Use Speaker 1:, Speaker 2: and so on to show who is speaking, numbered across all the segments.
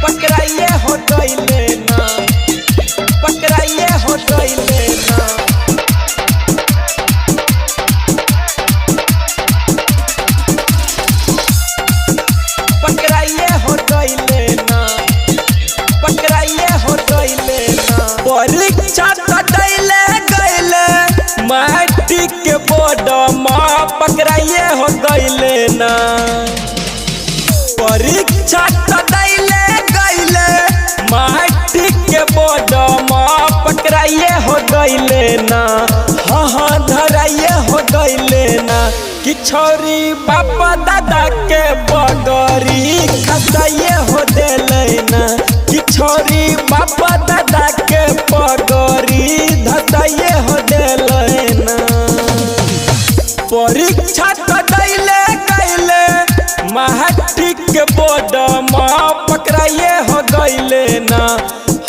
Speaker 1: पकड़ाइए हो गइले ना, पकड़ाइए हो गइले ना। पकड़ाइए हो गइले ना, पकड़ाइए हो गइले ना। परीक्षा तो दैले गइले मैट्रिक के बोर्ड में पकड़ाइए हो गइले ना। परीक्षा तो दैले गइले मैट्रिक के बोर्ड में पकड़ाइए हो गइले ना। हाँ धराइए हो गइले ना। कि छोरी बापा दादा के बगरी खसाइए हो देले ना। कि छोरी बापा दादा के बगरी धसाइए हो देले ना। परीक्षा तो दैले गइले मैट्रिक के बोर्ड में पकड़ाइए हो गइले ना।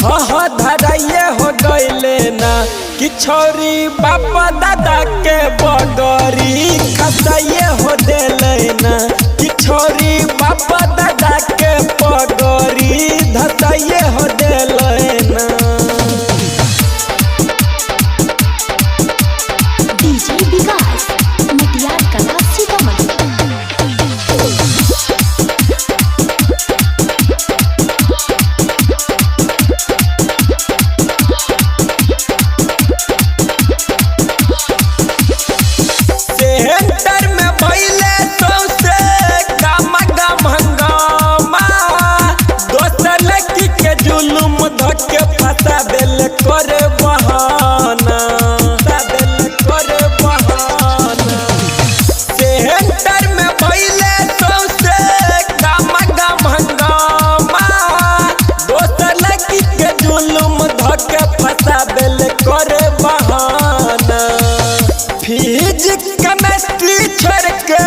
Speaker 1: हाँ धराइए हो गइले ना। कि छोरी बापा दादा के बगरी खसाइए हो देले ना। कि छोरी बापा दादा के बगरी धसाइए हो देले ना।
Speaker 2: डीजे विकास मटियार कला सीतामढ़ी।
Speaker 1: सेंटर में भइले सौसे गामा गाम हंगामा। दोसर लड़की के जुलुम धके फंसा देले करे बहाना, फंसा देले करे बहाना। सेंटर में भइले सौसे गामा गाम हंगामा। दोसर लड़की के जुलुम धके फंसा देले करे बहाना। फिजिक्स केमिस्ट्री छोड़ के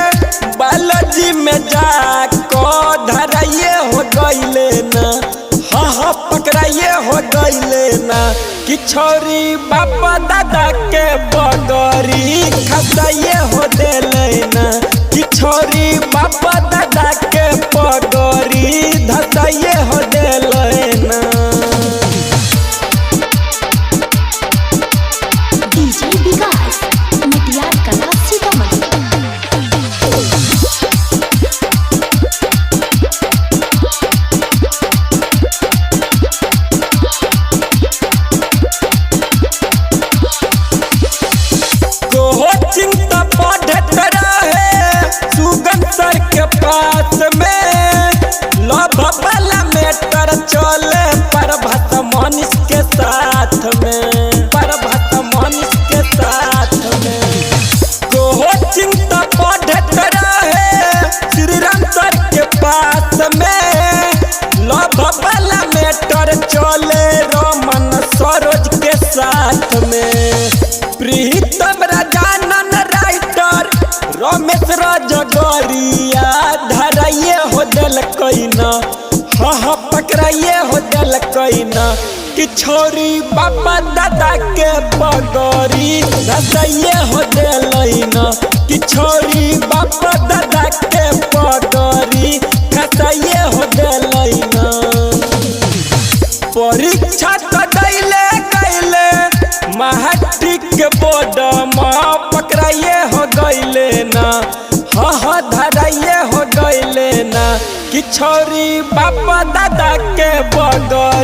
Speaker 1: बायोलॉजी में जाको धराइए हो गइले ना। हाँ पकड़ाइए हो गइले ना। कि छोरी बापा दादा के बगरी खसाइए हो देले ना। कि छोरी बापा दादा के बगरी धसाइए हो देले ना।
Speaker 2: डीजे विकास मटियार कला सीतामढ़ी।
Speaker 1: कोचिंग तो पढ़त रहे सुगन सर के पास में। लव वाला मैटर चले प्रभात मनीष के साथ में, प्रभात मनीष के साथ में। कोचिंग तो पढ़त रहे श्रीराम सर के पास में। लव वाला मैटर चले रोमन सरोज के साथ में। प्रीतम राजानन राइटर रमेश राजगरिया धराइए हो देलकै ना। हाँ पकड़ाइए हो देलकै ना। कि छोरी बापा दादा के बगरी धसाइए हो देलै ना। कि छोरी बापा दादा के बगरी खसाइए हो देलै ना। परीक्षा तो दैले गइले मैट्रिक के बोर्ड में पकड़ाइए हो गइले ना। हाँ धराइए हो गइले ना। कि छोरी बापा दादा के बगरी